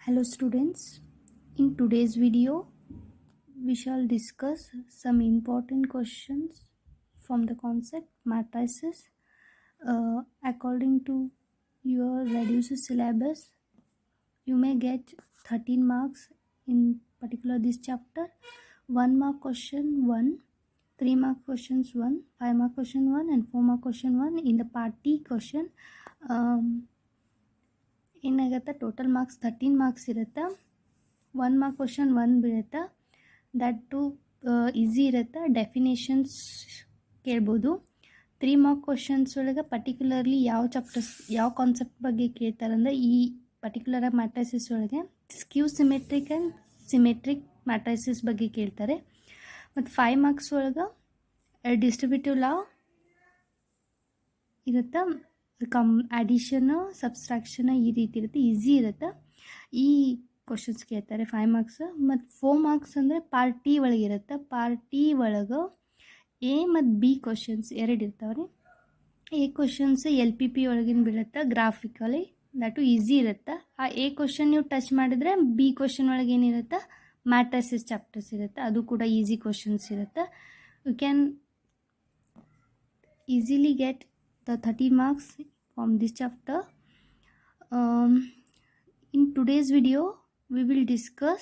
Hello students, in today's video we shall discuss some important questions from the concept matrices. According to your reduced syllabus, you may get 13 marks in particular this chapter. 1 mark question 1, 3 mark questions 1, 5 mark question 1 and 4 mark question 1. In the part T question, ಏನಾಗುತ್ತೆ total marks 13 marks ಇರುತ್ತೆ. 1 mark question 1 ಬೀಳುತ್ತೆ, that to easy ಇರುತ್ತೆ. Definitions ಕೇಳ್ಬೋದು. 3 mark questions ಒಳಗೆ particularly ಯಾವ chapters ಯಾವ concept ಬಗ್ಗೆ ಕೇಳ್ತಾರೆ ಅಂದರೆ ಈ ಪರ್ಟಿಕ್ಯುಲರ್ ಮ್ಯಾಟ್ರೈಸಸ್ ಒಳಗೆ ಸ್ಕ್ಯೂ ಸಿಮೆಟ್ರಿಕ್ ಆ್ಯಂಡ್ ಸಿಮೆಟ್ರಿಕ್ ಮ್ಯಾಟ್ರೈಸಸ್ ಬಗ್ಗೆ ಕೇಳ್ತಾರೆ. ಮತ್ತು 5 ಮಾರ್ಕ್ಸ್ ಒಳಗೆ ಡಿಸ್ಟ್ರಿಬ್ಯೂಟಿವ್ ಲಾ ಇರುತ್ತೆ, ಅಡಿಷನ್ ಸಬ್ಸ್ಟ್ರಾಕ್ಷನ್ ಈ ರೀತಿ ಇರುತ್ತೆ, ಈಸಿ ಇರುತ್ತೆ. ಈ ಕ್ವಶನ್ಸ್ ಕೇಳ್ತಾರೆ 5 ಮಾರ್ಕ್ಸ್. ಮತ್ತು 4 ಮಾರ್ಕ್ಸ್ ಅಂದರೆ ಪಾರ್ಟ್ ಟಿ ಒಳಗಿರುತ್ತೆ. ಪಾರ್ಟ್ ಟಿ ಒಳಗೆ ಎ ಮತ್ತು ಬಿ ಕ್ವಶನ್ಸ್ ಎರಡು ಇರ್ತಾವೆ ರೀ. ಎ ಕ್ವಶನ್ಸ್ LPP ಒಳಗಿನ ಬೀಳುತ್ತೆ ಗ್ರಾಫಿಕಲಿ, ದಟು ಈಸಿ ಇರುತ್ತೆ. ಆ ಎ ಕ್ವಶನ್ ನೀವು ಟಚ್ ಮಾಡಿದರೆ ಬಿ ಕ್ವಶನ್ ಒಳಗೆ ಏನಿರುತ್ತೆ ಮ್ಯಾಟ್ರೈಸಸ್ ಚಾಪ್ಟರ್ಸ್ ಇರುತ್ತೆ, ಅದು ಕೂಡ ಈಸಿ ಕ್ವಶನ್ಸ್ ಇರುತ್ತೆ. You can easily get the 30 marks from this chapter. In today's video we will discuss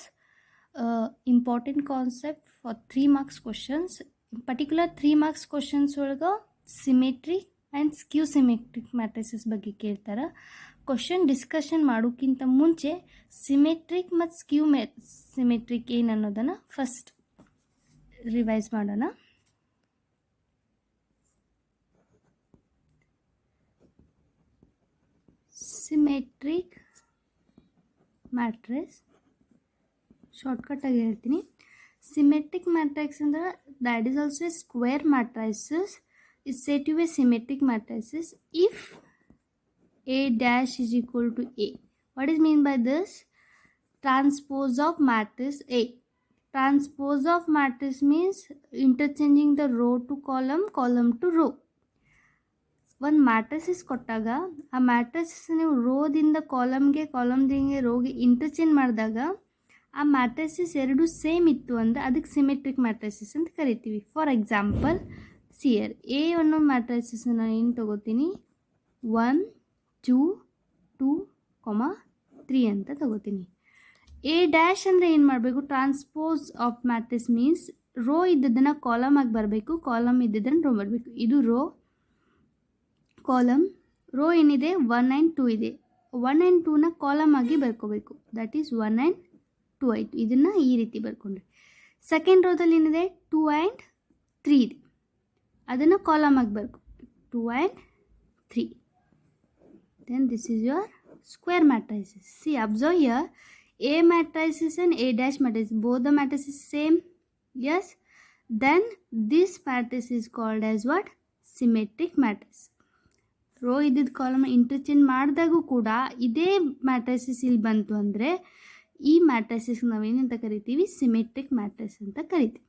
important concept for 3 marks questions. In particular 3 marks questions ಒಳಗೆ symmetric and skew symmetric matrices ಬಗ್ಗೆ ಕೇಳ್ತಾರೆ. Question discussion ಮಾಡೋಕ್ಕಿಂತ ಮುಂಚೆ symmetric ಮತ್ತು ಸ್ಕ್ಯೂ symmetric ಏನು ಅನ್ನೋದನ್ನು first revise ಮಾಡೋಣ. Symmetric matrix ಶಾರ್ಟ್ಕಟಾಗಿ ಹೇಳ್ತೀನಿ. ಸಿಮೆಟ್ರಿಕ್ ಮ್ಯಾಟ್ರಿಕ್ಸ್ ಅಂದರೆ that is also a square matrices is said to a symmetric matrices if A dash is equal to A. What is mean by this? Transpose of matrix A. Transpose of matrix means interchanging the row to column, column to row. ಒಂದು matrices ಕೊಟ್ಟಾಗ ಆ matrices ನೀವು ರೋದಿಂದ ಕಾಲಮ್ಗೆ, ಕಾಲಮ್ದಿಂದ ರೋಗೆ interchange ಮಾಡಿದಾಗ ಆ matrices ಎರಡು same ಇತ್ತು ಅಂದರೆ ಅದಕ್ಕೆ ಸಿಮೆಟ್ರಿಕ್ ಮ್ಯಾಟ್ರಿಸಸ್ ಅಂತ ಕರಿತೀವಿ. ಫಾರ್ ಎಕ್ಸಾಂಪಲ್ ಸಿಯರ್ ಎ ಅನ್ನೋ ಮ್ಯಾಟ್ರಿಸಸ್ ನಾನು ಏನು ತೊಗೋತೀನಿ 1 2 2 3 ಅಂತ ತಗೋತೀನಿ. ಎ ಡ್ಯಾಶ್ ಅಂದರೆ ಏನು ಮಾಡಬೇಕು, transpose of matrix means row ಇದ್ದದನ್ನು ಕಾಲಮ್ ಆಗಿ ಬರಬೇಕು, ಕಾಲಮ್ ಇದ್ದದನ್ನು ರೋ ಬರಬೇಕು. ಇದು ರೋ ಕಾಲಮ್, ರೋ ಏನಿದೆ 1 ಆ್ಯಂಡ್ 2 ಇದೆ, 1 ಆ್ಯಂಡ್ 2ನ ಕಾಲಮ್ ಆಗಿ ಬರ್ಕೋಬೇಕು, ದಟ್ ಈಸ್ 1 ಆ್ಯಂಡ್ 2 ಆಯಿತು. ಇದನ್ನು ಈ ರೀತಿ ಬರ್ಕೊಂಡ್ರೆ ಸೆಕೆಂಡ್ ರೋದಲ್ಲಿ ಏನಿದೆ 2 ಆ್ಯಂಡ್ 3 ಇದೆ, ಅದನ್ನು ಕಾಲಮ್ ಆಗಿ ಬರ್ಕೋಬೇಕು 2 and 3. Then this is your square matrices. See, observe here, A matrices and A dash matrices, both the matrices same. Yes, then this matrix is called as what? Symmetric matrix. Row ಇದ್ದಿದ್ದ column interchange ಮಾಡಿದಾಗೂ ಕೂಡ ಇದೇ ಮ್ಯಾಟ್ರೈಸಸ್ ಇಲ್ಲಿ ಬಂತು ಅಂದರೆ ಈ ಮ್ಯಾಟ್ರೈಸಸ್ ನಾವೇನಂತ ಕರಿತೀವಿ, ಸಿಮೆಟ್ರಿಕ್ ಮ್ಯಾಟ್ರಿಕ್ಸ್ ಅಂತ ಕರಿತೀವಿ.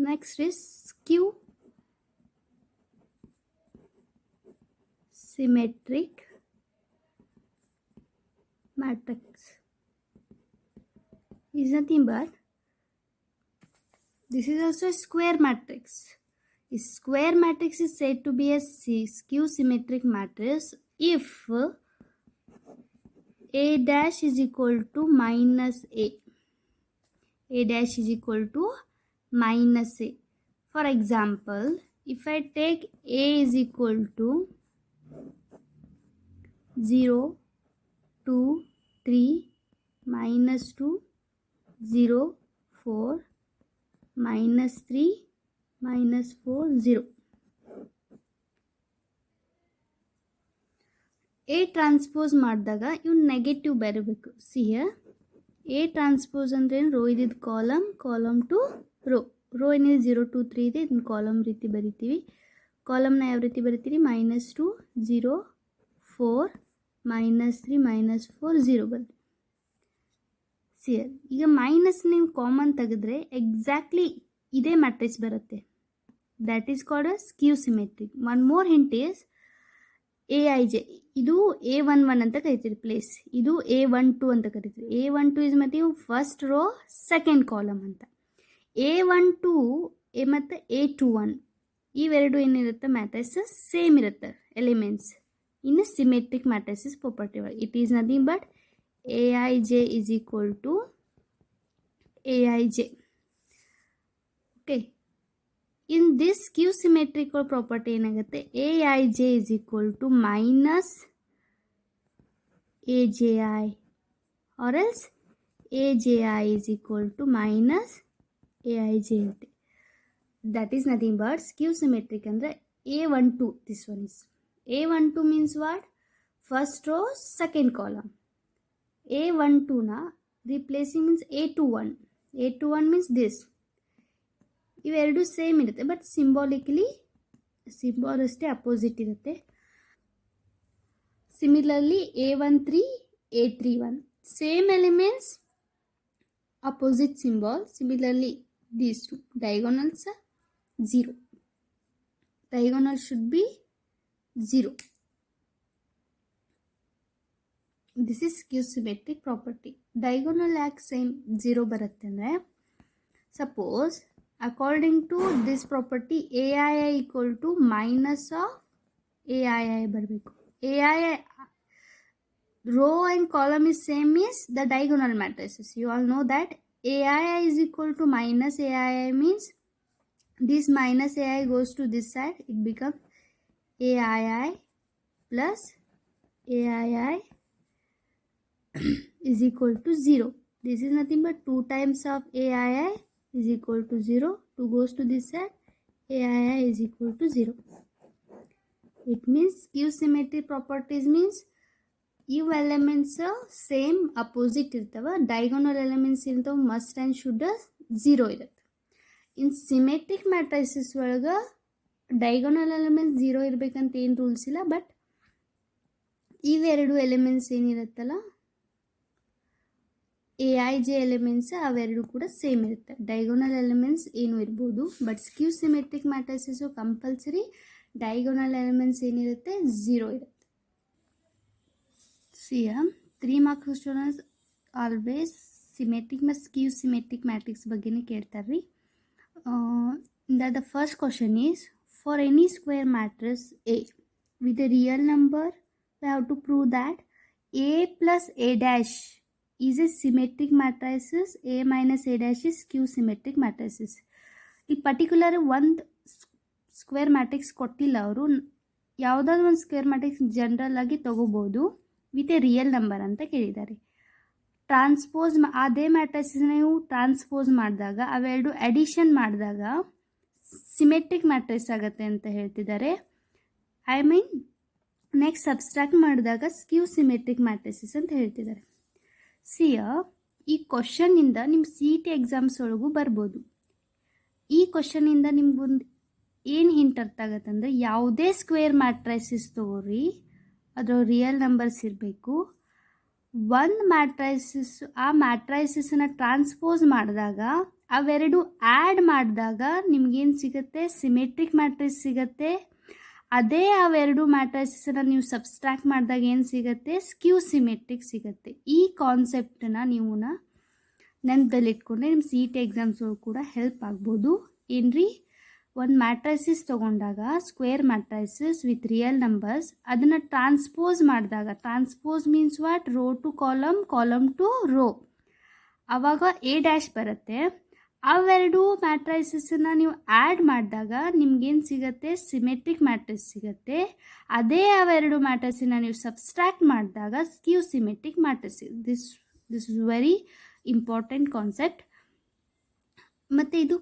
Next is ಸ್ಕ್ಯೂ symmetric matrix is nothing but this is also a square matrix. A square matrix is said to be a skew symmetric matrix if A dash is equal to minus A. A dash is equal to minus A. For example, if I take A is equal to 0 2 3 minus 2 0 4 minus 3 minus 4 0. A transpose ಮಾಡಿದಾಗ ಇವು negative ಬರಬೇಕು. See here A transpose ಅಂದರೆ row ಇದ್ದಿದ್ದು column, column to row, row ಏನಿದೆ 0 2 3 ಇದೆ, ಇದನ್ನು column ರೀತಿ ಬರಿತೀವಿ. ಕಾಲಮ್ನ ಯಾವ ರೀತಿ ಬರಿತೀರಿ, -2 0 4 -3 -4 0 ಬಂತು. ಸಿಯರ್ ಈಗ ಮೈನಸ್ ನೀವು ಕಾಮನ್ ತೆಗೆದ್ರೆ ಎಕ್ಸಾಕ್ಟ್ಲಿ ಇದೇ ಮ್ಯಾಟ್ರಿಕ್ಸ್ ಬರುತ್ತೆ, that is called a skew symmetric. One more hint is AIJ ಇದು A11 ಅಂತ ಕರಿತೀರಿ ಪ್ಲೇಸ್, ಇದು A12 ಅಂತ ಕರಿತೀರಿ. A12 ಇಸ್ ಮತ್ತೆ ಫಸ್ಟ್ ರೋ ಸೆಕೆಂಡ್ ಕಾಲಮ್ ಅಂತ. A12 ಮತ್ತು A21 ಇವೆರಡು ಏನಿರುತ್ತೆ ಮ್ಯಾಟ್ರಿಸಸ್ ಸೇಮ್ ಇರುತ್ತೆ elements in symmetric matrices property ಒಳಗೆ. It is nothing but AIJ is equal to AIJ. Okay. In this skew symmetrical property ಏನಾಗುತ್ತೆ, AIJ is equal to minus AJI or else AJI is equal to minus AIJ ಇರುತ್ತೆ. That is nothing but skew symmetric ಅಂದರೆ A12. This one is A12 means what? First row second column. A12 na replacing means A21. A21 means this. ಇವೆರಡು same ಇರುತ್ತೆ but symbol ಅಷ್ಟೇ opposite ಇರುತ್ತೆ. Similarly A13 A31 same elements opposite symbol. Similarly these two diagonals are 0. Diagonal should be 0. This is skew symmetric property. Diagonal ಯಾಕೆ same 0 ಬರುತ್ತೆ ಅಂದರೆ, suppose according to this property AII equal to minus of AII ಬರಬೇಕು. AII row and column is same is the diagonal matrices. You all know that AII is equal to minus AII means this minus AI goes to this side. It becomes AII plus AII is equal to 0. This is nothing but 2 times of AII is equal to 0. 2 goes to this side. AII is equal to 0. It means skew symmetry properties means ಇವು elements same opposite ಇರ್ತವೆ. Diagonal elements ಇರ್ತವೆ must and should 0 ಇರುತ್ತೆ. ಇನ್ symmetric ಮ್ಯಾಟ್ರೈಸಸ್ ಒಳಗೆ diagonal elements 0 ಇರಬೇಕಂತ ಏನು rules ಇಲ್ಲ. But ಇವೆರಡು elements ಏನಿರುತ್ತಲ್ಲ AIJ elements ಅವೆರಡು ಕೂಡ ಸೇಮ್ ಇರುತ್ತೆ. ಡೈಗೋನಲ್ ಎಲಿಮೆಂಟ್ಸ್ ಏನು ಇರ್ಬೋದು but skew symmetric matrices compulsory diagonal elements ಏನಿರುತ್ತೆ 0 ಇರುತ್ತೆ. See, 3 marks students always symmetric ಮತ್ತು skew symmetric matrix ಬಗ್ಗೆನೇ ಕೇಳ್ತಾರೆ. The first question is, for any square matrix A with a real number, we have to prove that A plus A dash is a symmetric matrices, A minus A dash is skew symmetric matrices. ಈ particular ಒಂದು square matrix ಕೊಟ್ಟಿಲ್ಲ ಅವರು, ಯಾವುದಾದ್ರು ಒಂದು square matrix general ಆಗಿ ತಗೋಬೋದು with A real number ಅಂತ ಕೇಳಿದ್ದಾರೆ. ಟ್ರಾನ್ಸ್ಪೋಸ್ ಅದೇ ಮ್ಯಾಟ್ರಿಕ್ಸ್ನ ನೀವು ಟ್ರಾನ್ಸ್ಪೋಸ್ ಮಾಡಿದಾಗ ಅವೆರಡು ಅಡಿಷನ್ ಮಾಡಿದಾಗ ಸಿಮೆಟ್ರಿಕ್ ಮ್ಯಾಟ್ರಿಕ್ಸ್ ಆಗುತ್ತೆ ಅಂತ ಹೇಳ್ತಿದ್ದಾರೆ. ಐ ಮೀನ್ ನೆಕ್ಸ್ಟ್ ಸಬ್ಸ್ಟ್ರಾಕ್ಟ್ ಮಾಡಿದಾಗ ಸ್ಕ್ಯೂ ಸಿಮೆಟ್ರಿಕ್ ಮ್ಯಾಟ್ರಿಸಸ್ ಅಂತ ಹೇಳ್ತಿದ್ದಾರೆ. ಈ ಕ್ವಶನ್ನಿಂದ ನಿಮ್ಮ CET ಎಕ್ಸಾಮ್ಸ್ ಒಳಗೂ ಬರ್ಬೋದು. ಈ ಕ್ವಶನ್ನಿಂದ ನಿಮ್ಗೊಂದು ಏನು ಹಿಂಟ್ ಅರ್ಥ ಆಗುತ್ತೆ ಅಂದರೆ, ಯಾವುದೇ ಸ್ಕ್ವೇರ್ ಮ್ಯಾಟ್ರೈಸಿಸ್ ತಗೋರಿ ಅದರ ರಿಯಲ್ ನಂಬರ್ಸ್ ಇರಬೇಕು. ಒಂದು ಮ್ಯಾಟ್ರೈಸಿಸ್ ಆ ಮ್ಯಾಟ್ರೈಸಿಸನ್ನು ಟ್ರಾನ್ಸ್ಪೋಸ್ ಮಾಡಿದಾಗ ಅವೆರಡು ಆ್ಯಡ್ ಮಾಡಿದಾಗ ನಿಮಗೇನು ಸಿಗುತ್ತೆ, ಸಿಮೆಟ್ರಿಕ್ ಮ್ಯಾಟ್ರಿಕ್ಸ್ ಸಿಗುತ್ತೆ. ಅದೇ ಅವೆರಡು ಮ್ಯಾಟ್ರೈಸನ್ನು ನೀವು ಸಬ್ಸ್ಟ್ರಾಕ್ಟ್ ಮಾಡಿದಾಗ ಏನು ಸಿಗುತ್ತೆ, ಸ್ಕ್ಯೂ ಸಿಮೆಟ್ರಿಕ್ ಸಿಗುತ್ತೆ. ಈ ಕಾನ್ಸೆಪ್ಟನ್ನು ನೀವು ನೆನಪಲ್ಲಿಟ್ಕೊಂಡ್ರೆ ನಿಮ್ಮ CET ಎಕ್ಸಾಮ್ಸ್ ಕೂಡ ಹೆಲ್ಪ್ ಆಗ್ಬೋದು. ಏನ್ರಿ, ಒಂದು ಮ್ಯಾಟ್ರೈಸಿಸ್ ತೊಗೊಂಡಾಗ square matrices with real numbers ಅದನ್ನು ಟ್ರಾನ್ಸ್ಪೋಸ್ ಮಾಡಿದಾಗ, transpose means what, row to column, column to row, ಆವಾಗ A ಡ್ಯಾಶ್ ಬರುತ್ತೆ. ಅವೆರಡು ಮ್ಯಾಟ್ರೈಸಸ್ಸನ್ನು ನೀವು ಆ್ಯಡ್ ಮಾಡಿದಾಗ ನಿಮ್ಗೇನು ಸಿಗುತ್ತೆ, ಸಿಮೆಟ್ರಿಕ್ ಮ್ಯಾಟ್ರಿಕ್ಸ್ ಸಿಗುತ್ತೆ. ಅದೇ ಅವೆರಡು ಮ್ಯಾಟ್ರಿಕ್ಸನ್ನು ನೀವು ಸಬ್ಸ್ಟ್ರಾಕ್ಟ್ ಮಾಡಿದಾಗ ಸ್ಕ್ಯೂ symmetric matrix. This is very important concept. ಮತ್ತು ಇದು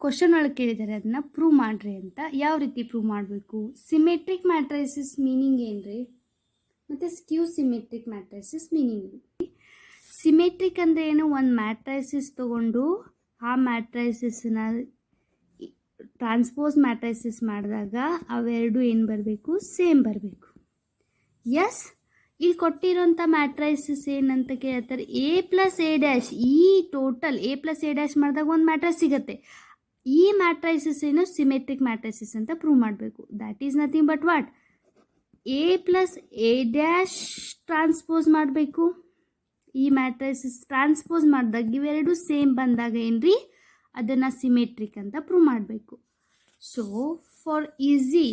ಕ್ವಶನ್ ಒಳಗೆ ಕೇಳಿದ್ದಾರೆ, ಅದನ್ನು ಪ್ರೂವ್ ಮಾಡಿರಿ ಅಂತ. ಯಾವ ರೀತಿ ಪ್ರೂವ್ ಮಾಡಬೇಕು, ಸಿಮೆಟ್ರಿಕ್ ಮ್ಯಾಟ್ರೈಸಿಸ್ ಮೀನಿಂಗ್ ಏನು ರೀ, ಮತ್ತು ಸ್ಕ್ಯೂ ಸಿಮೆಟ್ರಿಕ್ ಮ್ಯಾಟ್ರೈಸಿಸ್ ಮೀನಿಂಗ್ ಏನು. ಸಿಮೆಟ್ರಿಕ್ ಅಂದರೆ ಏನು, ಒಂದು ಮ್ಯಾಟ್ರೈಸಿಸ್ ತೊಗೊಂಡು ಆ ಮ್ಯಾಟ್ರೈಸಿಸ್ನ ಟ್ರಾನ್ಸ್ಪೋಸ್ ಮ್ಯಾಟ್ರೈಸಿಸ್ ಮಾಡಿದಾಗ ಅವೆರಡು ಏನು ಬರಬೇಕು, ಸೇಮ್ ಬರಬೇಕು. ಎಸ್, ಇಲ್ಲಿ ಕೊಟ್ಟಿರೋಂಥ ಮ್ಯಾಟ್ರೈಸಿಸ್ ಏನಂತ ಕೇಳ್ತಾರೆ, A ಪ್ಲಸ್ A ಡ್ಯಾಶ್. ಈ total A plus A dash ಮಾಡಿದಾಗ ಒಂದು ಮ್ಯಾಟ್ರೈಸ್ ಸಿಗುತ್ತೆ. ಈ ಮ್ಯಾಟ್ರೈಸಿಸ್ ಏನು, ಸಿಮೆಟ್ರಿಕ್ ಮ್ಯಾಟ್ರೈಸಿಸ್ ಅಂತ ಪ್ರೂವ್ ಮಾಡಬೇಕು. That is nothing but what, A plus A dash transpose ಮಾಡಬೇಕು. ಈ ಮ್ಯಾಟ್ರೈಸಸ್ ಟ್ರಾನ್ಸ್ಪೋಸ್ ಮಾಡಿದಾಗ ಇವೆರಡು ಸೇಮ್ ಬಂದಾಗ ಏನ್ರಿ ಅದನ್ನು ಸಿಮೆಟ್ರಿಕ್ ಅಂತ ಪ್ರೂವ್ ಮಾಡಬೇಕು. So for easy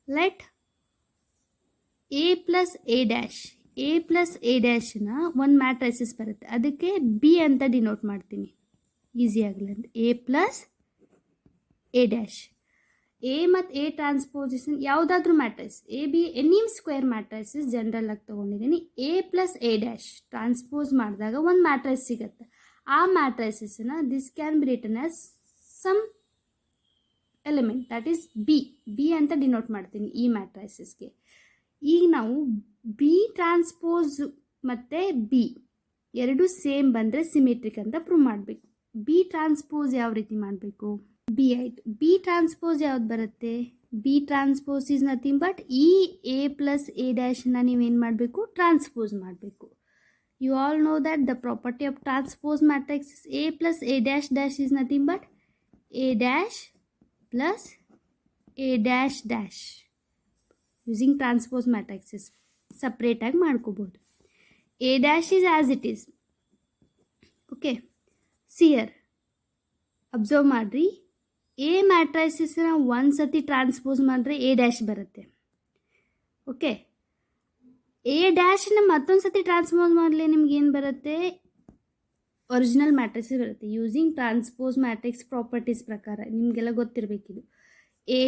let A plus A ಡ್ಯಾಶ್ನ ಒಂದು ಮ್ಯಾಟ್ರೈಸಸ್ ಬರುತ್ತೆ, ಅದಕ್ಕೆ ಬಿ ಅಂತ ಡಿನೋಟ್ ಮಾಡ್ತೀನಿ ಈಸಿ ಆಗಲಿ ಅಂತ. A plus A dash, A ಮತ್ತು ಎ ಟ್ರಾನ್ಸ್ಪೋಸಿಷನ್ ಯಾವುದಾದ್ರೂ matrix A B any square matrices general ಆಗಿ ತೊಗೊಂಡಿದ್ದೀನಿ. A plus A dash transpose ಮಾಡಿದಾಗ ಒಂದು ಮ್ಯಾಟ್ರೈಸ್ ಸಿಗುತ್ತೆ. ಆ ಮ್ಯಾಟ್ರೈಸಸ್ನ this can be written as some element that is B ಅಂತ ಡಿನೋಟ್ ಮಾಡ್ತೀನಿ ಈ ಮ್ಯಾಟ್ರೈಸಸ್ಗೆ. ಈಗ ನಾವು ಬಿ ಟ್ರಾನ್ಸ್ಪೋಸ್ ಮತ್ತು ಬಿ ಎರಡು ಸೇಮ್ ಬಂದರೆ ಸಿಮೆಟ್ರಿಕ್ ಅಂತ ಪ್ರೂವ್ ಮಾಡಬೇಕು. ಬಿ ಟ್ರಾನ್ಸ್ಪೋಸ್ ಯಾವ ರೀತಿ ಮಾಡಬೇಕು? ಬಿ ಆಯಿತು. ಬಿ ಟ್ರಾನ್ಸ್ಪೋಸ್ ಯಾವ್ದು ಬರುತ್ತೆ? B transpose is nothing but ಈ ಎ ಪ್ಲಸ್ ಎ ಡ್ಯಾಶನ್ನ ನೀವೇನು ಮಾಡಬೇಕು? ಟ್ರಾನ್ಸ್ಪೋಸ್ ಮಾಡಬೇಕು. You all know that the property of transpose matrix is A plus A dash is nothing but A dash plus A dash dash. Using transpose matrices ಸಪ್ರೇಟಾಗಿ ಮಾಡ್ಕೋಬೋದು. A dash is as it is. Okay, see here observe ಮಾಡಿರಿ, A ಮ್ಯಾಟ್ರೈಸಸ್ನ ಒಂದು ಸತಿ transpose ಮಾಡಿದ್ರೆ A dash ಬರುತ್ತೆ. Okay, A ಡ್ಯಾಶ್ನ ಮತ್ತೊಂದು ಸತಿ ಟ್ರಾನ್ಸ್ಪೋಸ್ ಮಾಡಲಿ ನಿಮ್ಗೆ ಏನು ಬರುತ್ತೆ? ಒರಿಜಿನಲ್ ಮ್ಯಾಟ್ರಿಕ್ಸ್ ಬರುತ್ತೆ. ಯೂಸಿಂಗ್ ಟ್ರಾನ್ಸ್ಪೋಸ್ ಮ್ಯಾಟ್ರಿಕ್ಸ್ ಪ್ರಾಪರ್ಟೀಸ್ ಪ್ರಕಾರ ನಿಮಗೆಲ್ಲ ಗೊತ್ತಿರಬೇಕಿದು. ಎ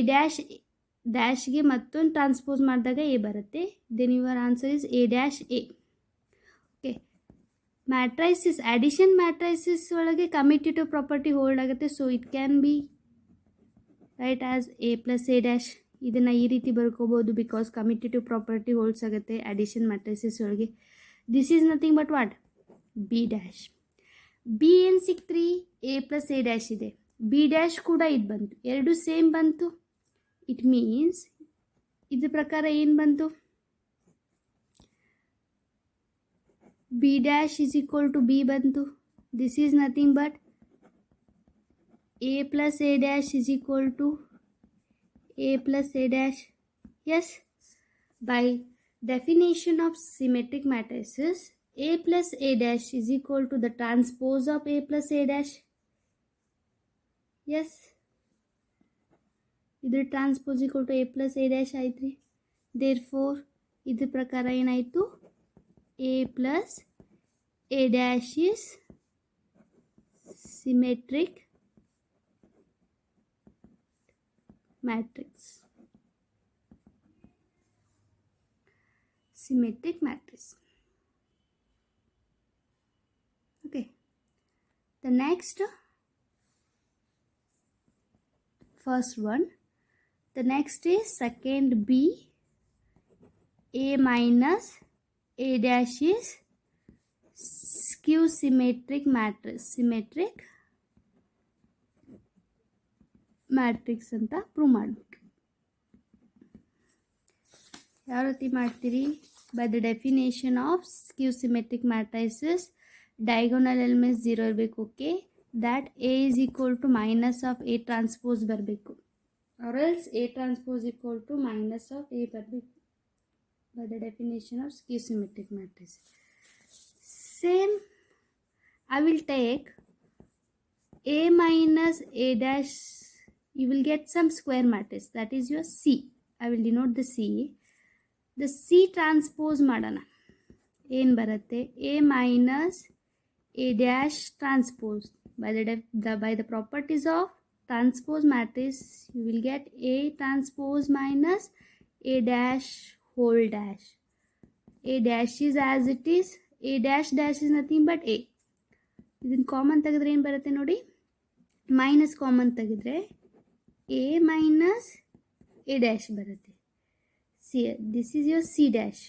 ಡ್ಯಾಶ್ಗೆ ಮತ್ತೊಂದು ಟ್ರಾನ್ಸ್ಪೋಸ್ ಮಾಡಿದಾಗ ಎ ಬರುತ್ತೆ. Then your answer is A dash A. Okay, matrices addition matrices ಒಳಗೆ ಕಮ್ಯುಟೇಟಿವ್ ಪ್ರಾಪರ್ಟಿ ಹೋಲ್ಡ್ ಆಗುತ್ತೆ. So it can be write as A plus A dash. ಇದನ್ನು ಈ ರೀತಿ ಬರ್ಕೋಬೋದು ಬಿಕಾಸ್ ಕಮ್ಯುಟೇಟಿವ್ ಪ್ರಾಪರ್ಟಿ ಹೋಲ್ಡ್ಸ್ ಆಗುತ್ತೆ ಅಡಿಷನ್ ಮ್ಯಾಟ್ರೈಸಿಸ್ ಒಳಗೆ. This is nothing but what? B dash. B ಏನು ಸಿಕ್ತ್ರಿ? ಎ ಪ್ಲಸ್ ಎ ಡ್ಯಾಶ್ ಇದೆ. ಬಿ ಡ್ಯಾಶ್ ಕೂಡ ಇದು ಬಂತು, ಎರಡು ಸೇಮ್ ಬಂತು. ಇಟ್ ಮೀನ್ಸ್ ಇದ್ರ ಪ್ರಕಾರ ಏನು ಬಂತು? B dash is equal to B ಬಂತು. This is nothing but A plus A dash is equal to A plus A dash. Yes, by definition of symmetric matrices a plus a dash is equal to the transpose of a plus a dash. Yes, इधर transpose equal to a plus a dash आयत्रि. Therefore इधर प्रकार ಏನಾಯಿತು? a plus a dash is symmetric matrix. Symmetric matrix. Okay, the next first one, the next is second B. A minus a dash is skew symmetric matrix. Symmetric matrix ಅಂತ prove ಮಾಡಬೇಕು. ಯಾವ ರೀತಿ ಮಾಡ್ತೀರಿ? By the definition of skew symmetric matrices, diagonal elements 0 ಇರಬೇಕು. Okay, that A is equal to minus of A transpose ಬರಬೇಕು, or else A transpose equal to minus of A ಬರಬೇಕು. By the definition of skew symmetric matrix. Same, I will take A minus A dash, you will get some square matrix, that is your C. I will denote the C. The C transpose ಮಾಡೋಣ. ಏನು ಬರುತ್ತೆ? A minus A dash transpose. By the properties of transpose matrix, you will get A transpose minus A dash whole dash. A dash is as it is. A dash is nothing but A. ಇದನ್ನು common ತೆಗೆದ್ರೆ ಏನು ಬರುತ್ತೆ ನೋಡಿ? Minus common ತೆಗೆದ್ರೆ A minus A dash ಬರುತ್ತೆ. See, this is your C dash.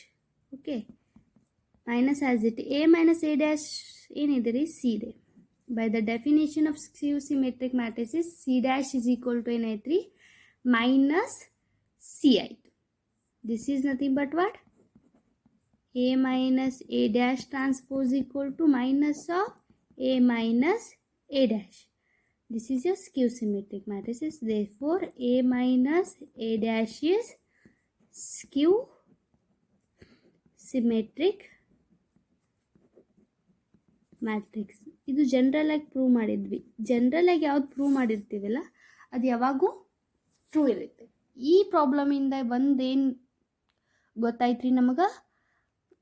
Okay, minus as it A minus A dash ಏನಿದೆ ರೀ? C ಇದೆ. By the definition of skew symmetric matrices, C dash is equal to ಏನಾಯ್ತು? minus C ಆಯಿತು. This is nothing but what? A minus A dash transpose equal to minus of A minus A dash. This is your skew symmetric matrices. Therefore, A minus A dash is skew symmetric matrix. ಇದು general ಆಗಿ prove ಮಾಡಿದ್ವಿ. General ಆಗಿ ಯಾವ್ದು prove ಮಾಡಿರ್ತೀವಲ್ಲ ಅದು ಯಾವಾಗೂ true ಇರುತ್ತೆ. ಈ ಪ್ರಾಬ್ಲಮಿಂದ ಒಂದೇನು ಗೊತ್ತಾಯ್ತು ರೀ ನಮಗೆ,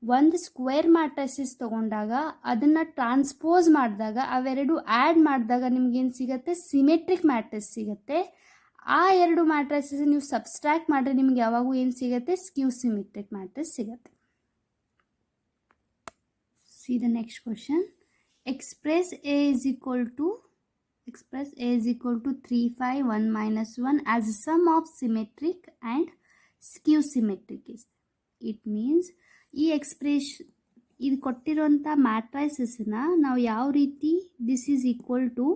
ಒಂದು ಸ್ಕ್ವೇರ್ ಮ್ಯಾಟ್ರಿಸಸ್ ತೊಗೊಂಡಾಗ ಅದನ್ನು ಟ್ರಾನ್ಸ್ಪೋಸ್ ಮಾಡಿದಾಗ ಅವೆರಡು ಆ್ಯಡ್ ಮಾಡಿದಾಗ ನಿಮ್ಗೇನು ಸಿಗುತ್ತೆ, ಸಿಮೆಟ್ರಿಕ್ ಮ್ಯಾಟ್ರಿಕ್ಸ್ ಸಿಗುತ್ತೆ. ಆ ಎರಡು ಮ್ಯಾಟ್ರಿಸಸ್ ನೀವು ಸಬ್ಸ್ಟ್ರಾಕ್ಟ್ ಮಾಡಿದ್ರೆ ನಿಮ್ಗೆ ಯಾವಾಗೂ ಏನು ಸಿಗುತ್ತೆ, ಸ್ಕ್ಯೂ ಸಿಮೆಟ್ರಿಕ್ ಮ್ಯಾಟ್ರಿಕ್ಸ್ ಸಿಗುತ್ತೆ. See the next question. Express A is equal to 3, 5, 1 minus 1 as a sum of symmetric and skew symmetric is. It means ಈ ಎಕ್ಸ್ಪ್ರೆಷನ್ ಇದು ಕೊಟ್ಟಿರುವಂಥ ಮ್ಯಾಟ್ರೈಸಸ್ನ ನಾವು ಯಾವ ರೀತಿ this is equal to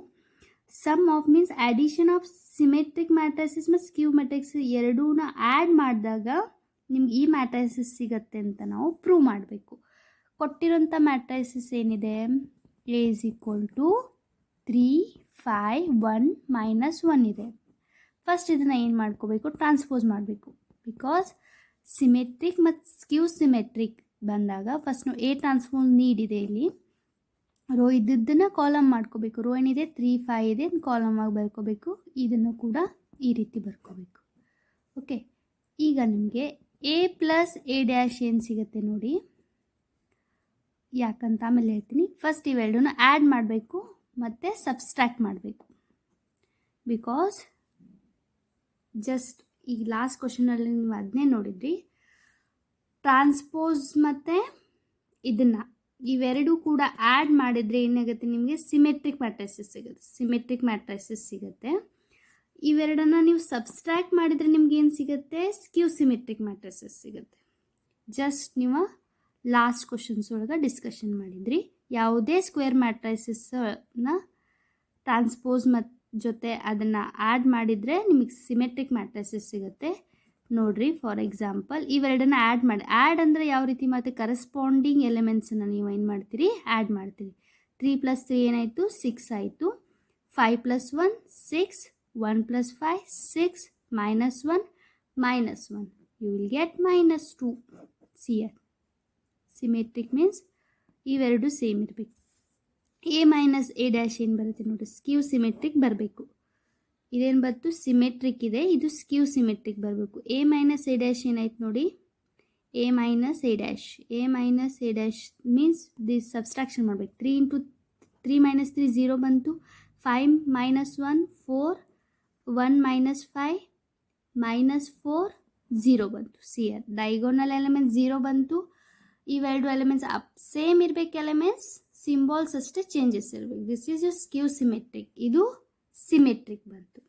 sum of means addition of symmetric matrices ಮತ್ತು skew matrix ಎರಡೂನ add ಮಾಡಿದಾಗ ನಿಮ್ಗೆ ಈ ಮ್ಯಾಟ್ರೈಸಸ್ ಸಿಗತ್ತೆ ಅಂತ ನಾವು ಪ್ರೂವ್ ಮಾಡಬೇಕು. ಕೊಟ್ಟಿರೋಂಥ ಮ್ಯಾಟ್ರೈಸಸ್ ಏನಿದೆ, A is equal to 3, 5, 1 minus 1 ಇದೆ. ಫಸ್ಟ್ ಇದನ್ನು ಏನು ಮಾಡ್ಕೋಬೇಕು, ಟ್ರಾನ್ಸ್ಪೋಸ್ ಮಾಡಬೇಕು. ಬಿಕಾಸ್ ಸಿಮೆಟ್ರಿಕ್ ಮತ್ತು ಸ್ಕ್ಯೂ ಸಿಮೆಟ್ರಿಕ್ ಬಂದಾಗ ಫಸ್ಟ್ ನಾವು ಎ ಟ್ರಾನ್ಸ್ಪೋಸ್ ನೀಡ್ ಇದೆ, ಇಲ್ಲಿ ರೋ ಇದ್ದದ್ದನ್ನು ಕಾಲಮ್ ಮಾಡ್ಕೋಬೇಕು. ರೋ ಏನಿದೆ 3, 5 ಇದೆ, ಕಾಲಮ್ ಆಗಿ ಬರ್ಕೋಬೇಕು. ಇದನ್ನು ಕೂಡ ಈ ರೀತಿ ಬರ್ಕೋಬೇಕು. ಓಕೆ, ಈಗ ನಿಮಗೆ ಎ ಪ್ಲಸ್ ಎ ಡ್ಯಾಶ್ ಏನು ಸಿಗುತ್ತೆ ನೋಡಿ, ಯಾಕಂತ ಆಮೇಲೆ ಹೇಳ್ತೀನಿ. ಫಸ್ಟ್ ಇವೆರಡನ್ನ ಆ್ಯಡ್ ಮಾಡಬೇಕು ಮತ್ತು ಸಬ್ಸ್ಟ್ರಾಕ್ಟ್ ಮಾಡಬೇಕು. ಬಿಕಾಸ್ ಜಸ್ಟ್ ಈಗ ಲಾಸ್ಟ್ ಕ್ವಶನಲ್ಲಿ ನೀವು ಅದನ್ನೇ ನೋಡಿದ್ರಿ, ಟ್ರಾನ್ಸ್ಪೋಸ್ ಮತ್ತು ಇದನ್ನು ಇವೆರಡೂ ಕೂಡ ಆ್ಯಡ್ ಮಾಡಿದರೆ ಏನಾಗುತ್ತೆ, ನಿಮಗೆ ಸಿಮೆಟ್ರಿಕ್ ಮ್ಯಾಟ್ರೈಸಸ್ ಸಿಗುತ್ತೆ. ಇವೆರಡನ್ನು ನೀವು ಸಬ್ಸ್ಟ್ರಾಕ್ಟ್ ಮಾಡಿದರೆ ನಿಮ್ಗೆ ಏನು ಸಿಗುತ್ತೆ, ಸ್ಕ್ಯೂ ಸಿಮೆಟ್ರಿಕ್ ಮ್ಯಾಟ್ರೈಸಸ್ ಸಿಗುತ್ತೆ. ಜಸ್ಟ್ ನೀವು ಲಾಸ್ಟ್ ಕ್ವಶನ್ಸ್ ಒಳಗೆ ಡಿಸ್ಕಷನ್ ಮಾಡಿದ್ರಿ. ಯಾವುದೇ ಸ್ಕ್ವೇರ್ ಮ್ಯಾಟ್ರೈಸಸ್ನ ಟ್ರಾನ್ಸ್ಪೋಸ್ ಜೊತೆ ಅದನ್ನು ಆ್ಯಡ್ ಮಾಡಿದರೆ ನಿಮಗೆ ಸಿಮೆಟ್ರಿಕ್ ಮ್ಯಾಟ್ರೈಸಸ್ ಸಿಗುತ್ತೆ. ನೋಡಿರಿ, ಫಾರ್ ಎಕ್ಸಾಂಪಲ್ ಇವೆರಡನ್ನ ಆ್ಯಡ್ ಅಂದರೆ ಯಾವ ರೀತಿ ಮಾಡ್ತೀವಿ, ಕರೆಸ್ಪಾಂಡಿಂಗ್ ಎಲಿಮೆಂಟ್ಸನ್ನು ನೀವು ಏನು ಮಾಡ್ತೀರಿ, ಆ್ಯಡ್ ಮಾಡ್ತೀರಿ. 3 + 3 ಏನಾಯಿತು, 6 ಆಯಿತು. 5 + 1 6, 1 + 5 6, -1 -1, you will get -2. here symmetric means ಇವೆರಡು ಸೇಮ್ ಇರಬೇಕು. ಎ ಮೈನಸ್ ಎ ಡ್ಯಾಶ್ ಏನು ಬರುತ್ತೆ ನೋಡಿ, ಸ್ಕ್ಯೂ ಸಿಮೆಟ್ರಿಕ್ ಬರಬೇಕು. ಇದೇನು ಬಂತು, ಸಿಮೆಟ್ರಿಕ್ ಇದೆ, ಇದು ಸ್ಕ್ಯೂ ಸಿಮೆಟ್ರಿಕ್ ಬರಬೇಕು. ಎ ಮೈನಸ್ ಎ ಡ್ಯಾಶ್ ಏನಾಯ್ತು ನೋಡಿ, A minus A dash means this subtraction ಮಾಡಬೇಕು. 3 × 3 - 3 0 ಬಂತು. 5 - 1 4, 1 - 5 -4 0 ಬಂತು. ಸಿಯರ್ ಡೈಗೋನಲ್ ಎಲಿಮೆಂಟ್ 0 ಬಂತು. ಇವೆರಡು ಎಲಿಮೆಂಟ್ಸ್ ಸೇಮ್ ಇರಬೇಕು, ಎಲಿಮೆಂಟ್ಸ್ ಸಿಂಬಾಲ್ಸ್ ಅಷ್ಟೇ ಚೇಂಜಸ್ ಇರಬೇಕು. This is you skew symmetric. ಇದು ಸಿಮೆಟ್ರಿಕ್ ಬಂತು.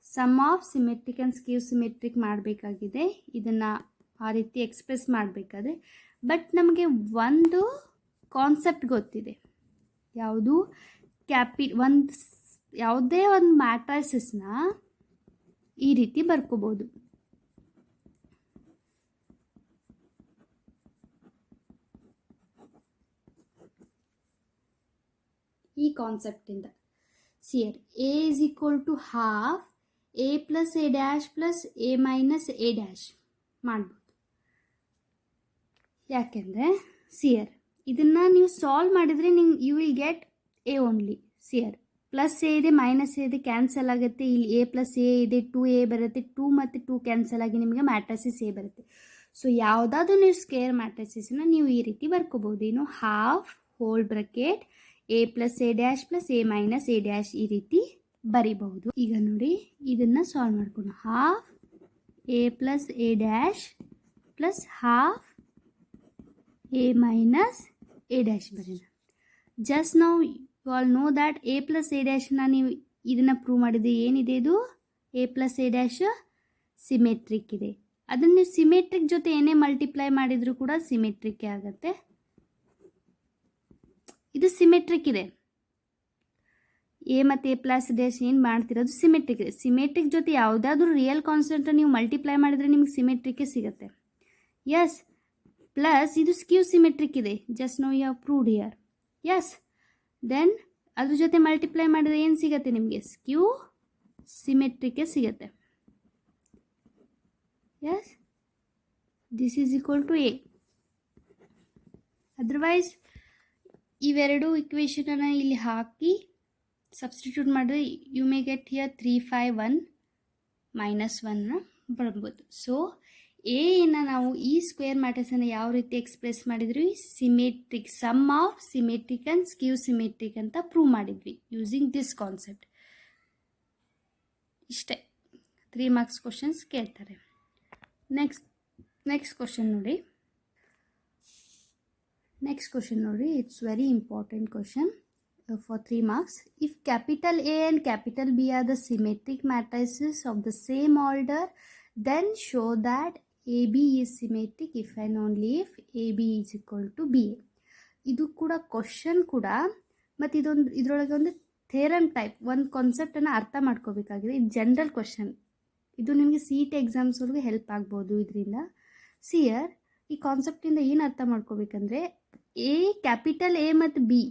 Sum of symmetric and skew symmetric ಮಾಡಬೇಕಾಗಿದೆ. ಇದನ್ನು ಆ ರೀತಿ ಎಕ್ಸ್ಪ್ರೆಸ್ ಮಾಡಬೇಕಾದ್ರೆ ಬಟ್ ನಮಗೆ ಒಂದು ಕಾನ್ಸೆಪ್ಟ್ ಗೊತ್ತಿದೆ, ಯಾವುದು ಯಾವುದೇ ಒಂದು ಮ್ಯಾಟ್ರೈಸಸ್ನ ಈ ರೀತಿ ಬರ್ಕೋಬೋದು. ಈ ಕಾನ್ಸೆಪ್ಟಿಂದ see here A is equal to half A plus A dash plus A minus A dash ಮಾಡ್ಬೋದು. ಯಾಕೆಂದರೆ ಸಿಯರ್ ಇದನ್ನು ನೀವು ಸಾಲ್ವ್ ಮಾಡಿದರೆ you will get A only. See here plus A ಇದೆ, ಮೈನಸ್ ಎ ಇದೆ, ಕ್ಯಾನ್ಸಲ್ ಆಗುತ್ತೆ. ಇಲ್ಲಿ ಎ ಪ್ಲಸ್ ಎ ಇದೆ, 2a ಬರುತ್ತೆ. 2 ಮತ್ತು 2 ಕ್ಯಾನ್ಸಲ್ ಆಗಿ ನಿಮಗೆ ಮ್ಯಾಟ್ರೈಸಸ್ ಎ ಬರುತ್ತೆ. ಸೊ ಯಾವುದಾದ್ರೂ ನೀವು ಸ್ಕ್ವೇರ್ ಮ್ಯಾಟ್ರೈಸಸ್ನ ನೀವು ಈ ರೀತಿ ಬರ್ಕೋಬೋದು. ಏನು, half whole bracket A plus A dash plus A minus A dash ಈ ರೀತಿ ಬರಿಬಹುದು. ಈಗ ನೋಡಿ ಇದನ್ನು ಸಾಲ್ವ್ ಮಾಡ್ಕೊಂಡು half A plus A dash plus half A minus A dash ಬರೋಣ. ಜಸ್ಟ್ ನಾವು you all know that A plus A ಡ್ಯಾಶ್ನ ನೀವು ಇದನ್ನು ಪ್ರೂವ್ ಮಾಡಿದ್ರೆ ಏನಿದೆ, ಇದು A plus A dash symmetric ಇದೆ. ಅದನ್ನು ನೀವು ಸಿಮೆಟ್ರಿಕ್ ಜೊತೆ ಏನೇ ಮಲ್ಟಿಪ್ಲೈ ಮಾಡಿದರೂ ಕೂಡ ಸಿಮೆಟ್ರಿಕ್ ಆಗುತ್ತೆ. ಇದು ಸಿಮೆಟ್ರಿಕ್ ಇದೆ. ಎ ಮತ್ತು ಎ ಪ್ಲಸ್ ಡ್ಯಾಶ್ ಏನು ಮಾಡ್ತಿರೋದು ಸಿಮೆಟ್ರಿಕ್ ಇದೆ. ಸಿಮೆಟ್ರಿಕ್ ಜೊತೆ ಯಾವುದಾದ್ರೂ ರಿಯಲ್ ಕಾನ್ಸ್ಟೆಂಟ್ ನೀವು ಮಲ್ಟಿಪ್ಲೈ ಮಾಡಿದರೆ ನಿಮಗೆ ಸಿಮೆಟ್ರಿಕ್ಕೇ ಸಿಗುತ್ತೆ. ಎಸ್, ಪ್ಲಸ್ ಇದು ಸ್ಕ್ಯೂ ಸಿಮೆಟ್ರಿಕ್ ಇದೆ. Just now you have proved here. Yes, then ಅದ್ರ ಜೊತೆ ಮಲ್ಟಿಪ್ಲೈ ಮಾಡಿದ್ರೆ ಏನು ಸಿಗುತ್ತೆ ನಿಮಗೆ? ಸ್ಕ್ಯೂ ಸಿಮೆಟ್ರಿಕ್ಕೆ ಸಿಗುತ್ತೆ. Yes, this is equal to A. Otherwise ಇವೆರಡು ಇಕ್ವೇಷನನ್ನು ಇಲ್ಲಿ ಹಾಕಿ ಸಬ್ಸ್ಟಿಟ್ಯೂಟ್ ಮಾಡಿದ್ರೆ ಯು ಮೇ ಗೆಟ್ ಹಿಯರ್ 3 5 1 -1 ಬರ್ಬೋದು. ಸೊ ಎನ ನಾವು ಈ ಸ್ಕ್ವೇರ್ ಮ್ಯಾಟ್ರಿಕ್ಸನ್ನು ಯಾವ ರೀತಿ ಎಕ್ಸ್ಪ್ರೆಸ್ ಮಾಡಿದ್ವಿ? Symmetric, sum of symmetric and skew symmetric ಅಂತ ಪ್ರೂವ್ ಮಾಡಿದ್ವಿ ಯೂಸಿಂಗ್ ದಿಸ್ ಕಾನ್ಸೆಪ್ಟ್. ಇಷ್ಟೇ, 3 ಮಾರ್ಕ್ಸ್ ಕ್ವಶನ್ಸ್ ಕೇಳ್ತಾರೆ. ನೆಕ್ಸ್ಟ್ ಕ್ವಶನ್ ನೋಡಿ. It's very important question for 3 marks. If capital A and capital B are the symmetric matrices of the same order, then show that AB is symmetric if and only if AB is equal to BA. ಇದು ಕೂಡ question ಕೂಡ, ಮತ್ತು ಇದರೊಳಗೆ ಒಂದು theorem type ಒಂದು ಕಾನ್ಸೆಪ್ಟನ್ನು ಅರ್ಥ ಮಾಡ್ಕೋಬೇಕಾಗಿದೆ. ಇದು general question, ಇದು ನಿಮಗೆ CET ಎಕ್ಸಾಮ್ಸ್ವರೆಗೂ ಹೆಲ್ಪ್ ಆಗ್ಬೋದು ಇದರಿಂದ. ಸಿಯರ್ ಈ ಕಾನ್ಸೆಪ್ಟಿಂದ ಏನು ಅರ್ಥ ಮಾಡ್ಕೋಬೇಕಂದ್ರೆ, ಕ್ಯಾಪಿಟಲ್ ಎ ಮತ್ತು ಬಿ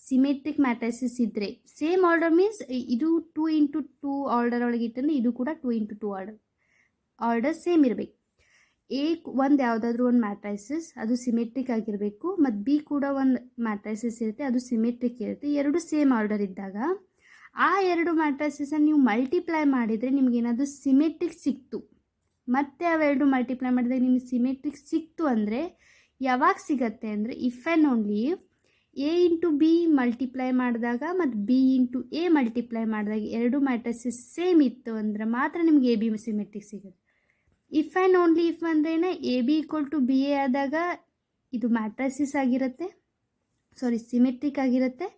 ಸಿಮೆಟ್ರಿಕ್ ಮ್ಯಾಟ್ರಿಸಸ್ ಇದ್ದರೆ ಸೇಮ್ ಆರ್ಡರ್ ಮೀನ್ಸ್ ಇದು 2 × 2 ಆರ್ಡರ್ ಒಳಗೆ ಇಟ್ಟಂದ್ರೆ ಇದು ಕೂಡ 2 × 2 ಆರ್ಡರ್ ಸೇಮ್ ಇರಬೇಕು. ಎ ಒಂದು ಯಾವುದಾದ್ರೂ ಒಂದು ಮ್ಯಾಟ್ರೈಸಸ್ ಅದು ಸಿಮೆಟ್ರಿಕ್ ಆಗಿರಬೇಕು, ಮತ್ತು ಬಿ ಕೂಡ ಒಂದು ಮ್ಯಾಟ್ರೈಸಸ್ ಇರುತ್ತೆ ಅದು ಸಿಮೆಟ್ರಿಕ್ ಇರುತ್ತೆ. ಎರಡು ಸೇಮ್ ಆರ್ಡರ್ ಇದ್ದಾಗ ಆ ಎರಡು ಮ್ಯಾಟ್ರೈಸಸನ್ನು ನೀವು ಮಲ್ಟಿಪ್ಲೈ ಮಾಡಿದರೆ ನಿಮಗೇನಾದರೂ ಸಿಮೆಟ್ರಿಕ್ ಸಿಕ್ತು, ಮತ್ತು ಅವೆರಡು ಮಲ್ಟಿಪ್ಲೈ ಮಾಡಿದಾಗ ನಿಮಗೆ ಸಿಮೆಟ್ರಿಕ್ ಸಿಕ್ತು ಅಂದರೆ ಯಾವಾಗ ಸಿಗತ್ತೆ ಅಂದರೆ if and only if A into B multiply ಮಾಡಿದಾಗ ಮತ್ತು ಬಿ ಇಂಟು ಎ ಮಲ್ಟಿಪ್ಲೈ ಮಾಡಿದಾಗ ಎರಡು ಮ್ಯಾಟ್ರಿಸಸ್ ಸೇಮ್ ಇತ್ತು ಅಂದರೆ ಮಾತ್ರ ನಿಮ್ಗೆ ಎ ಬಿ ಸಿಮೆಟ್ರಿಕ್ ಸಿಗುತ್ತೆ. ಇಫ್ ಆ್ಯಂಡ್ ಓನ್ಲಿ ಇಫ್ ಅಂದ್ರೇನೆ A B equal to B A ಆದಾಗ ಇದು ಮ್ಯಾಟ್ರಿಸಸ್ ಆಗಿರುತ್ತೆ, ಸಿಮೆಟ್ರಿಕ್ ಆಗಿರುತ್ತೆ.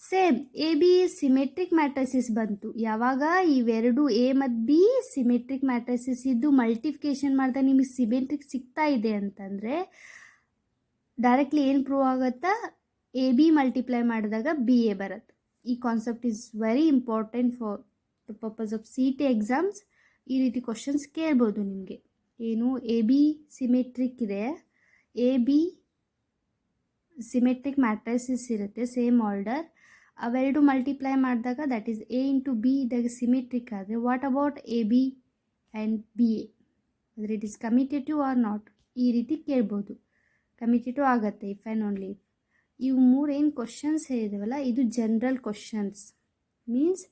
Same A B symmetric matrices ಬಂತು ಯಾವಾಗ ಇವೆರಡು ಎ ಮತ್ತು ಬಿ ಸಿಮೆಟ್ರಿಕ್ ಮ್ಯಾಟ್ರಿಸಸ್ ಇದ್ದು ಮಲ್ಟಿಫಿಕೇಶನ್ ಮಾಡಿದಾಗ ನಿಮಗೆ ಸಿಮೆಟ್ರಿಕ್ ಸಿಗ್ತಾ ಇದೆ ಅಂತಂದರೆ ಡೈರೆಕ್ಟ್ಲಿ ಏನು ಪ್ರೂವ್ ಆಗುತ್ತಾ? ಎ ಬಿ ಮಲ್ಟಿಪ್ಲೈ ಮಾಡಿದಾಗ ಬಿ ಎ ಬರುತ್ತೆ. ಈ concept is very important for the purpose of CET exams. ಈ ರೀತಿ ಕ್ವಶನ್ಸ್ ಕೇಳ್ಬೋದು ನಿಮಗೆ. ಏನು ಎ ಬಿ ಸಿಮೆಟ್ರಿಕ್ ಇದೆ, ಎ ಬಿ ಸಿಮೆಟ್ರಿಕ್ ಮ್ಯಾಟ್ರಿಸಸ್ ಇರುತ್ತೆ ಸೇಮ್ ಆರ್ಡರ್, ಅವೆರಡು ಮಲ್ಟಿಪ್ಲೈ ಮಾಡಿದಾಗ that is A into B ಇದಾಗ ಸಿಮೆಟ್ರಿಕ್ ಆದರೆ what about A B and B A, ಅಂದರೆ ಇಟ್ ಈಸ್ ಕಮಿಟೇಟಿವ್ ಆರ್ ನಾಟ್, ಈ ರೀತಿ ಕೇಳ್ಬೋದು. ಕಮಿಟೇಟಿವ್ ಆಗುತ್ತೆ ಇಫ್ ಆ್ಯಂಡ್ ಓನ್ಲಿ ಇಫ್. ಇವು ಮೂರು ಏನು ಕ್ವಶನ್ಸ್ ಹೇಳಿದವಲ್ಲ ಇದು ಜನರಲ್ ಕ್ವಶನ್ಸ್ ಮೀನ್ಸ್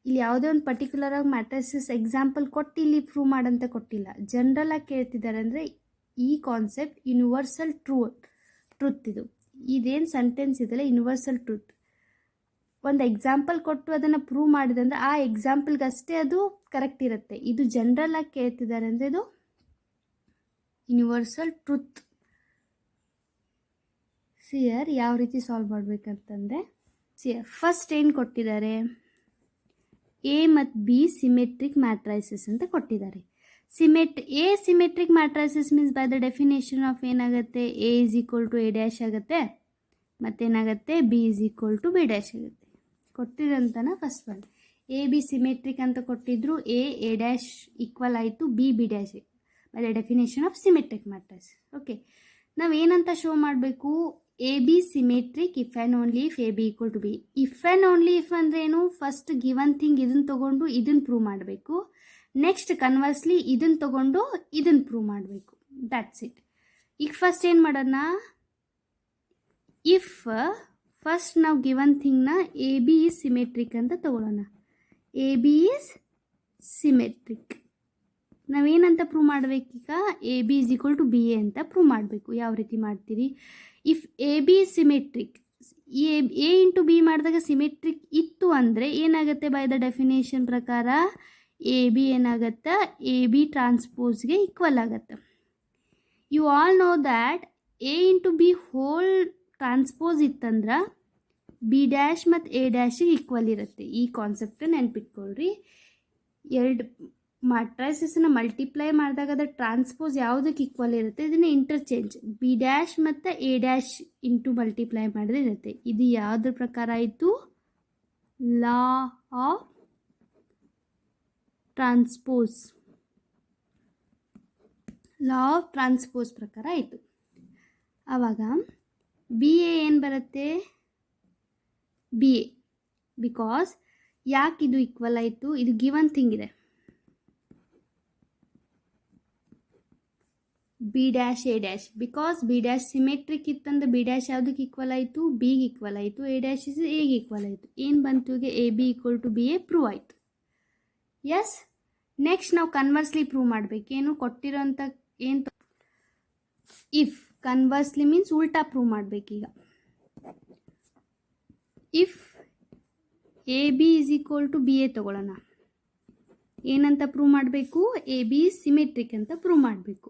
ಇಲ್ಲಿ ಯಾವುದೇ ಒಂದು ಪರ್ಟಿಕ್ಯುಲರ್ ಆಗಿ ಮ್ಯಾಟ್ರಿಸಸ್ ಎಕ್ಸಾಂಪಲ್ ಕೊಟ್ಟು ಇಲ್ಲಿ ಪ್ರೂವ್ ಮಾಡಂತ ಕೊಟ್ಟಿಲ್ಲ, ಜನರಲ್ ಆಗಿ ಕೇಳ್ತಿದ್ದಾರೆ. ಅಂದರೆ ಈ ಕಾನ್ಸೆಪ್ಟ್ ಯೂನಿವರ್ಸಲ್ ಟ್ರೂತ್ ಇದೇನು ಸೆಂಟೆನ್ಸ್ ಇದೆಲ್ಲ ಯೂನಿವರ್ಸಲ್ ಟ್ರೂತ್. ಒಂದು ಎಕ್ಸಾಂಪಲ್ ಕೊಟ್ಟು ಅದನ್ನು ಪ್ರೂವ್ ಮಾಡಿದಂದ್ರೆ ಆ ಎಕ್ಸಾಂಪಲ್ಗಷ್ಟೇ ಅದು ಕರೆಕ್ಟ್ ಇರುತ್ತೆ. ಇದು ಜನರಲ್ ಆಗಿ ಕೇಳ್ತಿದ್ದಾರೆ ಅಂದರೆ ಇದು ಯೂನಿವರ್ಸಲ್ ಟ್ರೂತ್. ಸಿಯರ್ ಯಾವ ರೀತಿ ಸಾಲ್ವ್ ಮಾಡಬೇಕಂತಂದರೆ, ಫಸ್ಟ್ ಏನು ಕೊಟ್ಟಿದ್ದಾರೆ? ಎ ಮತ್ತು ಬಿ ಸಿಮೆಟ್ರಿಕ್ ಮ್ಯಾಟ್ರೈಸಸ್ ಅಂತ ಕೊಟ್ಟಿದ್ದಾರೆ. A symmetric matrices means by the definition of ಏನಾಗುತ್ತೆ? A is equal to A dash ಆಗುತ್ತೆ, ಮತ್ತೇನಾಗುತ್ತೆ? B is equal to B dash ಆಗುತ್ತೆ. ಕೊಟ್ಟಿರೋಂತನ first one A B symmetric ಅಂತ ಕೊಟ್ಟಿದ್ರು, ಎ ಡ್ಯಾಶ್ ಈಕ್ವಲ್ ಆಯಿತು B dash by the definition of symmetric matrices. Okay, ನಾವೇನಂತ show ಮಾಡಬೇಕು? A B symmetric if and only if A B equal to B. If and only if ಅಂದ್ರೇನು? First given thing ಇದನ್ನು ತೊಗೊಂಡು ಇದನ್ನು prove ಮಾಡಬೇಕು, next ಕನ್ವರ್ಸ್ಲಿ ಇದನ್ನು ತೊಗೊಂಡು ಇದನ್ನು ಪ್ರೂವ್ ಮಾಡಬೇಕು. That's it. ಈಗ ಫಸ್ಟ್ ಏನು ಮಾಡೋಣ? ಇಫ್ ಫಸ್ಟ್ ನಾವು ಗಿವನ್ ಥಿಂಗ್ನ ಎ ಬಿ ಈಸ್ ಸಿಮೆಟ್ರಿಕ್ ಅಂತ ತೊಗೊಳ್ಳೋಣ. ಎ ಬಿ ಈಸ್ ಸಿಮೆಟ್ರಿಕ್ ನಾವೇನಂತ ಪ್ರೂವ್ ಮಾಡಬೇಕೀಗ? A B is equal to B A ಅಂತ ಪ್ರೂವ್ ಮಾಡಬೇಕು. ಯಾವ ರೀತಿ ಮಾಡ್ತೀರಿ? If A B symmetric, A into B ಮಾಡಿದಾಗ ಸಿಮೆಟ್ರಿಕ್ ಇತ್ತು ಅಂದರೆ ಏನಾಗುತ್ತೆ? ಬೈ ದ ಡೆಫಿನೇಷನ್ ಪ್ರಕಾರ ಎ ಬಿ ಏನಾಗುತ್ತೆ? ಎ ಬಿ ಟ್ರಾನ್ಸ್ಪೋಸ್ಗೆ ಈಕ್ವಲ್ ಆಗುತ್ತೆ. You all know that A into B whole transpose ಇತ್ತಂದ್ರೆ ಬಿ ಡ್ಯಾಶ್ ಮತ್ತು ಎ ಡ್ಯಾಶಿಗೆ ಈಕ್ವಲ್ ಇರುತ್ತೆ. ಈ ಕಾನ್ಸೆಪ್ಟ್ ನೆನ್ಪಿಟ್ಕೊಳ್ರಿ. ಎರಡು ಮ್ಯಾಟ್ರೈಸಸ್ನ ಮಲ್ಟಿಪ್ಲೈ ಮಾಡಿದಾಗ ಅದರ ಟ್ರಾನ್ಸ್ಪೋಸ್ ಯಾವುದಕ್ಕೆ ಈಕ್ವಲ್ ಇರುತ್ತೆ? ಇದನ್ನು ಇಂಟರ್ಚೇಂಜ್ ಬಿ ಡ್ಯಾಶ್ ಮತ್ತು ಎ ಡ್ಯಾಶ್ ಇಂಟು ಮಲ್ಟಿಪ್ಲೈ ಮಾಡಿದ್ರೆ ಇರುತ್ತೆ. ಇದು ಯಾವುದ್ರ ಪ್ರಕಾರ ಆಯಿತು? ಲಾ ಆಫ್ ಟ್ರಾನ್ಸ್ಪೋಸ್ ಪ್ರಕಾರ ಆಯಿತು. ಆವಾಗ ಬಿ ಎ ಏನು ಬರುತ್ತೆ? B A. ಬಿಕಾಸ್ ಯಾಕೆ ಇದು ಈಕ್ವಲ್ ಆಯಿತು, ಇದು ಗಿವನ್ ಥಿಂಗ್ ಇದೆ. B dash A dash, because B dash symmetric ಇತ್ತಂದ್ರೆ ಬಿ ಡ್ಯಾಶ್ ಯಾವುದಕ್ಕೆ ಈಕ್ವಲ್ ಆಯಿತು, ಬಿಗೆ ಈಕ್ವಲ್ ಆಯಿತು. ಎ ಡ್ಯಾಶ್ ಇಸ್ ಎಗೆ ಈಕ್ವಲ್ ಆಯಿತು. ಏನು ಬಂತು ಈಗ, A B equal to B A prove ಆಯಿತು. ಎಸ್. ನೆಕ್ಸ್ಟ್ ನಾವು ಕನ್ವರ್ಸ್ಲಿ ಪ್ರೂವ್ ಮಾಡಬೇಕೇನು, ಕೊಟ್ಟಿರೋಂಥ ಏನು ಇಫ್ ಕನ್ವರ್ಸ್ಲಿ ಮೀನ್ಸ್ ಉಲ್ಟಾ ಪ್ರೂವ್ ಮಾಡಬೇಕೀಗ. If A B is equal to B A ತೊಗೊಳ್ಳೋಣ. ಏನಂತ ಪ್ರೂವ್ ಮಾಡಬೇಕು, ಎ ಬಿ ಸಿಮೆಟ್ರಿಕ್ ಅಂತ ಪ್ರೂವ್ ಮಾಡಬೇಕು.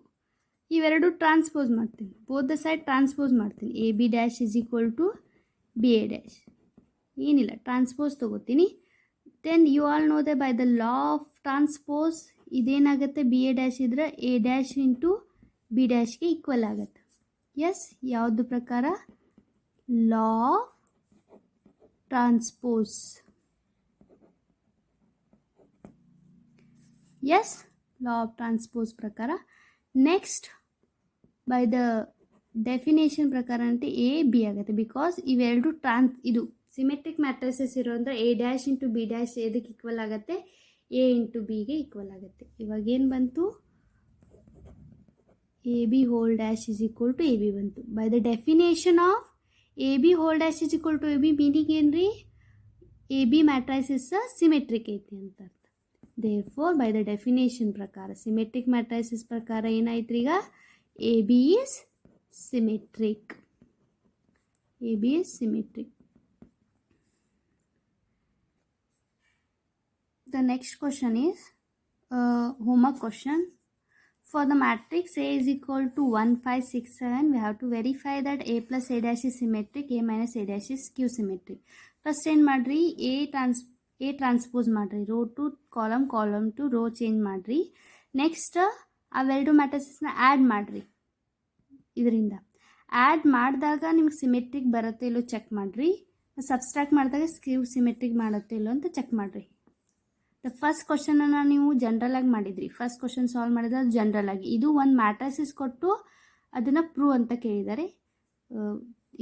ಇವೆರಡು ಟ್ರಾನ್ಸ್ಪೋಸ್ ಮಾಡ್ತೀನಿ, ಬೋತ್ ದ ಸೈಡ್ ಟ್ರಾನ್ಸ್ಪೋಸ್ ಮಾಡ್ತೀನಿ. A B dash is equal to B A dash, ಏನಿಲ್ಲ ಟ್ರಾನ್ಸ್ಪೋಸ್ ತೊಗೋತೀನಿ. Then you all know the by the law of transpose ಇದೇನಾಗುತ್ತೆ, ಬಿ ಎ ಡ್ಯಾಶ್ ಇದ್ರೆ A dash into B ಡ್ಯಾಶ್ಗೆ equal ಆಗುತ್ತೆ. Yes, ಯಾವುದು ಪ್ರಕಾರ, law of transpose. Yes, law of transpose ಪ್ರಕಾರ. Next by the definition ಪ್ರಕಾರ ಅಂತ ಎ ಬಿ ಆಗುತ್ತೆ. ಬಿಕಾಸ್ ಇವೆರಡು ಇದು symmetric matrices ಇರೋಂದ್ರೆ A dash into B dash ಎದಕ್ಕೆ ಈಕ್ವಲ್ ಆಗುತ್ತೆ, ಎ ಇಂಟು ಬಿಗೆ ಈಕ್ವಲ್ ಆಗುತ್ತೆ. ಇವಾಗ ಏನು ಬಂತು, A B whole dash is equal to A B ಬಂತು. By the definition of A B whole dash is equal to A B meaning ಏನು ರೀ, ಎ ಬಿ ಮ್ಯಾಟ್ರೈಸಿಸ್ ಸಿಮೆಟ್ರಿಕ್ ಐತಿ ಅಂತ ಅರ್ಥ. ದೇರ್ಫೋರ್ ಬೈ ದ ಡೆಫಿನೇಷನ್ ಪ್ರಕಾರ symmetric matrices ಪ್ರಕಾರ ಏನಾಯ್ತು ಈಗ, A B is symmetric. A B is symmetric. The next question is homework question. For the matrix A is equal to 1, 5, 6, 7, we have to verify that A plus A dash is symmetric, A minus A dash is skew symmetric. First ಏನು ಮಾಡ್ರಿ, A transpose ಮಾಡ್ರಿ, row to column, column to row change ಮಾಡ್ರಿ. Next ಅವೆರಡು ಮ್ಯಾಟ್ರಿಸಸ್ನ add ಮಾಡ್ರಿ. ಇದರಿಂದ add ಮಾಡಿದಾಗ ನಿಮ್ಗೆ ಸಿಮೆಟ್ರಿಕ್ ಬರುತ್ತೆ ಇಲ್ಲೋ ಚೆಕ್ ಮಾಡಿರಿ. ಸಬ್ಸ್ಟ್ರಾಕ್ಟ್ ಮಾಡಿದಾಗ ಸ್ಕ್ಯೂ ಸಿಮೆಟ್ರಿಕ್ ಮಾಡುತ್ತೆ ಇಲ್ಲೋ ಅಂತ ಚೆಕ್ ಮಾಡಿರಿ. ದ ಫಸ್ಟ್ ಕ್ವಶನನ್ನು ನೀವು ಜನರಲ್ ಆಗಿ ಮಾಡಿದ್ರಿ. ಫಸ್ಟ್ ಕ್ವಶನ್ ಸಾಲ್ವ್ ಮಾಡಿದ್ರೆ ಅದು ಜನರಲ್ ಆಗಿ. ಇದು ಒಂದು ಮ್ಯಾಟ್ರಿಸಸ್ ಕೊಟ್ಟು ಅದನ್ನು ಪ್ರೂವ್ ಅಂತ ಕೇಳಿದ್ದಾರೆ.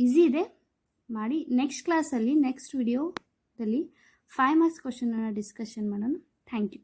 ಈಸಿ ಇದೆ, ಮಾಡಿ. ನೆಕ್ಸ್ಟ್ ಕ್ಲಾಸಲ್ಲಿ ನೆಕ್ಸ್ಟ್ ವಿಡಿಯೋದಲ್ಲಿ 5 ಮಾರ್ಕ್ಸ್ ಕ್ವಶನನ್ನು ಡಿಸ್ಕಷನ್ ಮಾಡೋಣ. Thank you.